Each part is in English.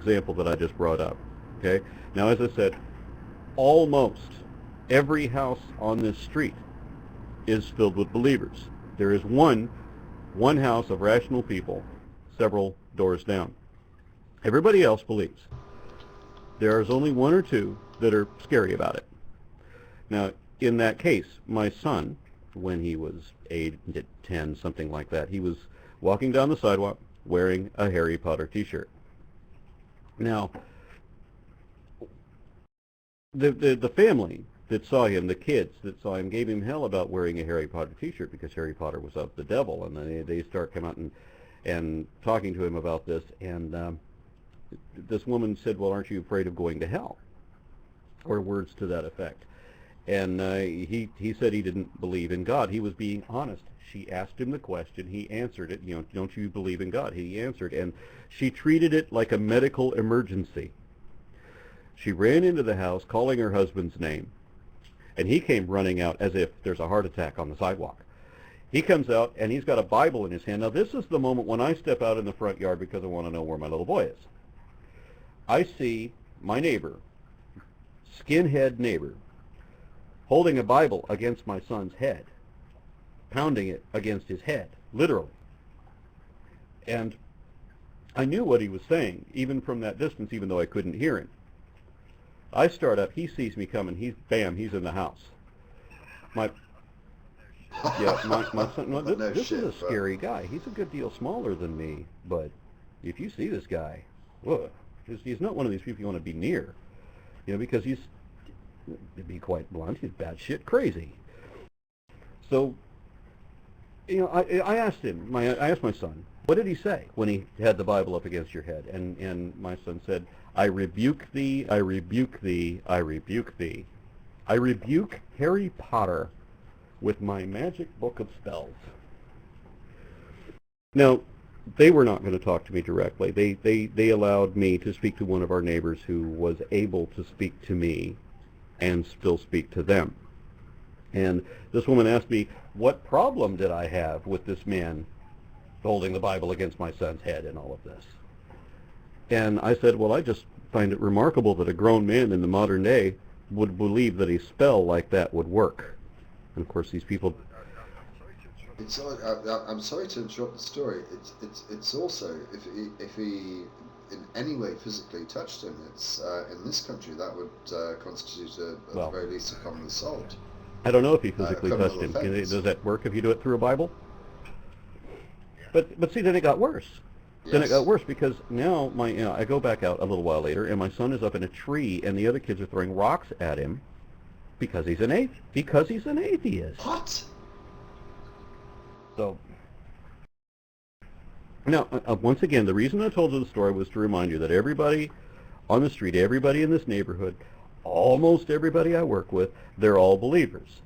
example that I just brought up. Okay? Now, as I said, almost every house on this street is filled with believers. There is one house of rational people several doors down. Everybody else believes. There is only one or two that are scary about it. Now, in that case, my son, when he was 8, 10, something like that, he was walking down the sidewalk wearing a Harry Potter t-shirt. Now, the family that saw him, the kids that saw him, gave him hell about wearing a Harry Potter t-shirt because Harry Potter was of the devil, and they start coming out and talking to him about this, and this woman said, well, aren't you afraid of going to hell? Or words to that effect. And he said he didn't believe in God. He was being honest. She asked him the question. He answered it. Don't you believe in God? He answered, and she treated it like a medical emergency. She ran into the house calling her husband's name, and he came running out as if there's a heart attack on the sidewalk. He comes out, and he's got a Bible in his hand. Now, this is the moment when I step out in the front yard because I want to know where my little boy is. I see my neighbor, skinhead neighbor, holding a Bible against my son's head, pounding it against his head, literally. And I knew what he was saying, even from that distance, even though I couldn't hear him. I start up, he sees me coming, he's in the house. My son, no, this is a scary guy. He's a good deal smaller than me, but if you see this guy, whoa, he's not one of these people you want to be near, because he's, to be quite blunt, he's batshit crazy. So, I asked him, I asked my son, what did he say when he had the Bible up against your head? And my son said, I rebuke thee, I rebuke thee, I rebuke thee. I rebuke Harry Potter with my magic book of spells. Now, they were not going to talk to me directly. They allowed me to speak to one of our neighbors who was able to speak to me and still speak to them. And this woman asked me, what problem did I have with this man holding the Bible against my son's head and all of this? And I said, well, I just find it remarkable that a grown man in the modern day would believe that a spell like that would work. And of course, these people... I'm sorry to interrupt the story. It's also, if he in any way physically touched him, it's in this country that would constitute at the very least a common assault. I don't know if he physically touched him. Does that work if you do it through a Bible? But see, then it got worse. Yes. Then it got worse because now I go back out a little while later, and my son is up in a tree, and the other kids are throwing rocks at him because he's an atheist. What? So now, once again, the reason I told you the story was to remind you that everybody on the street, everybody in this neighborhood, almost everybody I work with, they're all believers.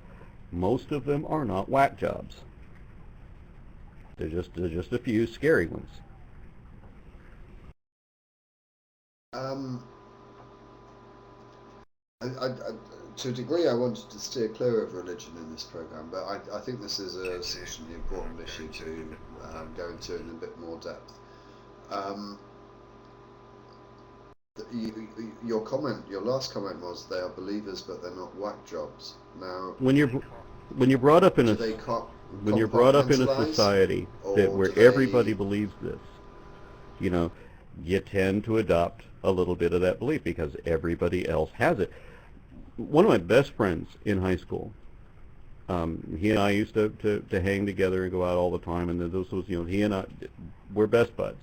Most of them are not whack jobs. They're just a few scary ones. To a degree, I wanted to steer clear of religion in this program, but I think this is a sufficiently important issue to go into in a bit more depth. Your last comment was they are believers, but they're not whack jobs. Now, when you're brought up in a society where everybody believes this, you tend to adopt a little bit of that belief because everybody else has it. One of my best friends in high school, he and I used to hang together and go out all the time, and this was, he and I, we're best buds.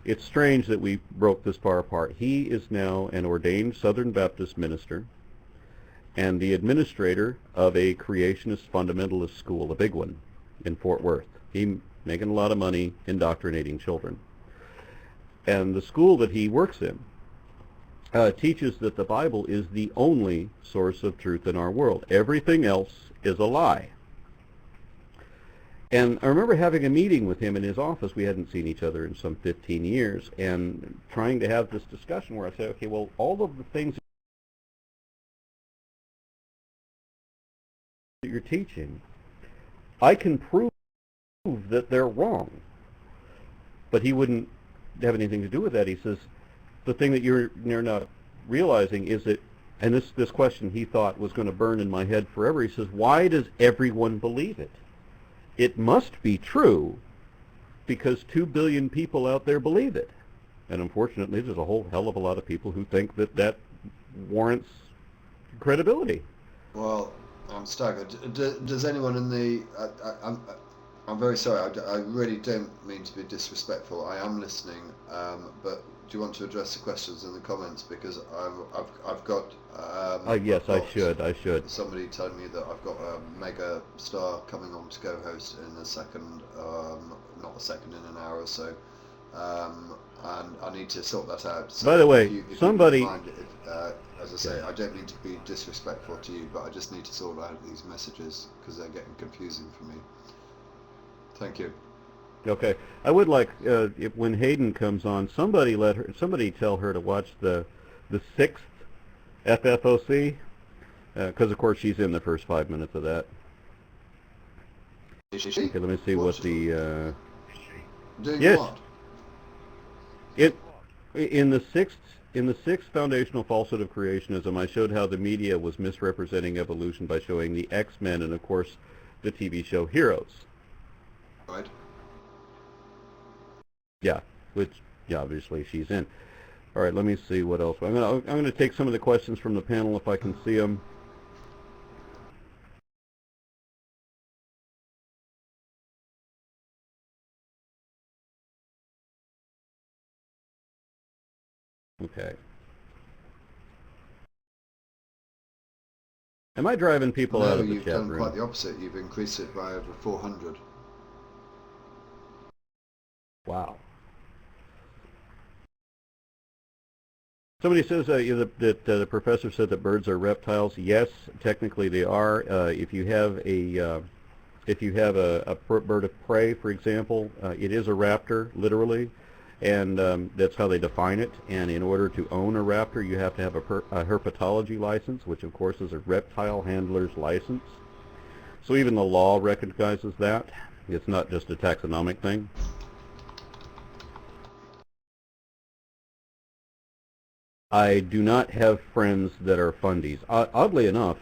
It's strange that we broke this far apart. He is now an ordained Southern Baptist minister and the administrator of a creationist fundamentalist school, a big one, in Fort Worth. He's making a lot of money indoctrinating children. And the school that he works in teaches that the Bible is the only source of truth in our world. Everything else is a lie. And I remember having a meeting with him in his office. We hadn't seen each other in some 15 years, and trying to have this discussion where I said, okay, well, all of the things that you're teaching, I can prove that they're wrong. But he wouldn't have anything to do with that. He says, the thing that you're not realizing is that, and this question he thought was going to burn in my head forever. He says, why does everyone believe it? It must be true because 2 billion people out there believe it. And unfortunately, there's a whole hell of a lot of people who think that that warrants credibility. Well, I'm staggered. Does anyone in the... I'm very sorry. I really don't mean to be disrespectful. I am listening, but do you want to address the questions in the comments? Because I've got... Yes, I should. Somebody telling me that I've got a mega star coming on to co-host in a second, not a second, in an hour or so. And I need to sort that out. So by the way, if somebody... you mind, as I say, I don't mean to be disrespectful to you, but I just need to sort out these messages because they're getting confusing for me. Thank you. Okay, I would like when Hayden comes on, somebody tell her to watch the 6th FFOC, because of course she's in the first 5 minutes of that. Is she? Okay, let me see what the Doing yes. what? In the sixth foundational falsehood of creationism, I showed how the media was misrepresenting evolution by showing the X-Men and of course the TV show Heroes. Right. Yeah, which obviously she's in. All right, let me see what else. I'm gonna take some of the questions from the panel if I can see them. Okay. Am I driving people out of the chat room? No, you've done quite the opposite. You've increased it by over 400. Wow. Somebody says that the professor said that birds are reptiles. Yes, technically they are. If you have a bird of prey, for example, it is a raptor, literally, and that's how they define it. And in order to own a raptor, you have to have a herpetology license, which of course is a reptile handler's license. So even the law recognizes that. It's not just a taxonomic thing. I do not have friends that are fundies. Oddly enough,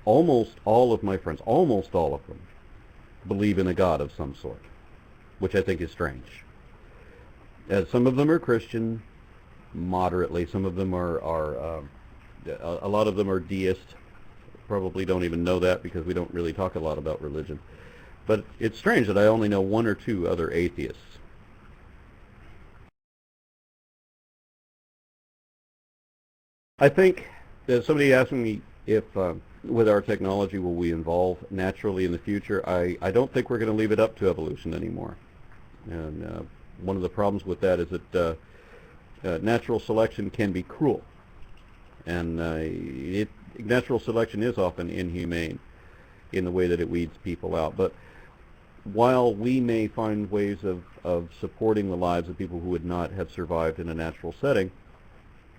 almost all of my friends, almost all of them, believe in a god of some sort, which I think is strange. Some of them are Christian, moderately. Some of them are a lot of them are deist. Probably don't even know that because we don't really talk a lot about religion. But it's strange that I only know 1 or 2 other atheists. I think that somebody asked me if with our technology will we evolve naturally in the future. I don't think we're going to leave it up to evolution anymore. And one of the problems with that is that natural selection can be cruel. And natural selection is often inhumane in the way that it weeds people out. But while we may find ways of supporting the lives of people who would not have survived in a natural setting,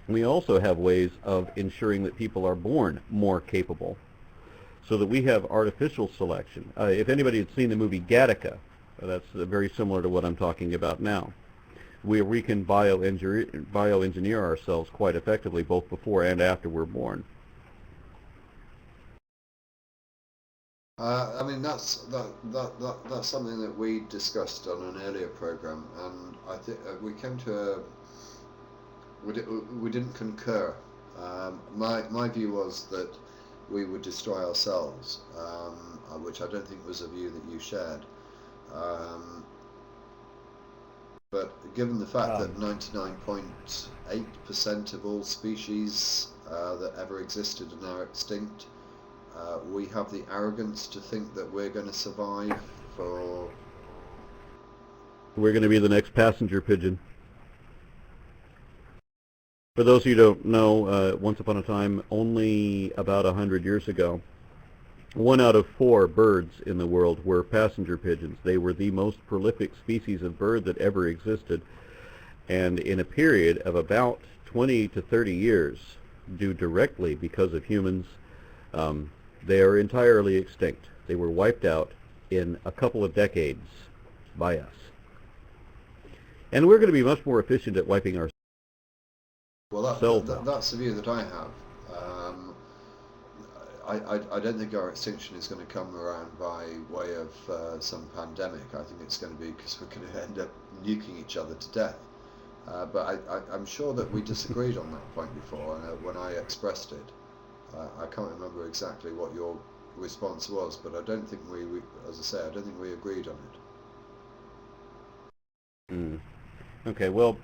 we also have ways of ensuring that people are born more capable, so that we have artificial selection. If anybody had seen the movie Gattaca, that's very similar to what I'm talking about now, where we can bioengineer ourselves quite effectively both before and after we're born. I mean, that's something that we discussed on an earlier program, and I think we came to we didn't concur. My view was that we would destroy ourselves, which I don't think was a view that you shared. But given the fact that 99.8% of all species that ever existed are now extinct, we have the arrogance to think that we're going to survive for... We're going to be the next passenger pigeon. For those of you who don't know, once upon a time, only about 100 years ago, 1 out of 4 birds in the world were passenger pigeons. They were the most prolific species of bird that ever existed. And in a period of about 20 to 30 years, due directly because of humans, they are entirely extinct. They were wiped out in a couple of decades by us. And we're going to be much more efficient at wiping ourselves Well, cell phones. that's the view that I have. Um, I don't think our extinction is going to come around by way of some pandemic. I think it's going to be because we're going to end up nuking each other to death. But I'm sure that we disagreed on that point before, and when I expressed it. I can't remember exactly what your response was, but I don't think as I say, I don't think we agreed on it. Mm. Okay, well,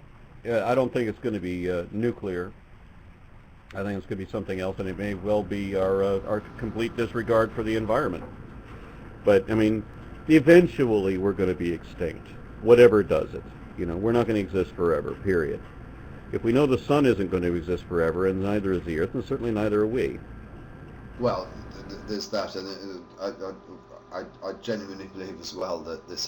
I don't think it's going to be nuclear. I think it's going to be something else, and it may well be our complete disregard for the environment. But, I mean, eventually we're going to be extinct, whatever does it. You know, we're not going to exist forever, period. If we know the sun isn't going to exist forever, and neither is the earth, and certainly neither are we. Well, there's that, and I genuinely believe as well that this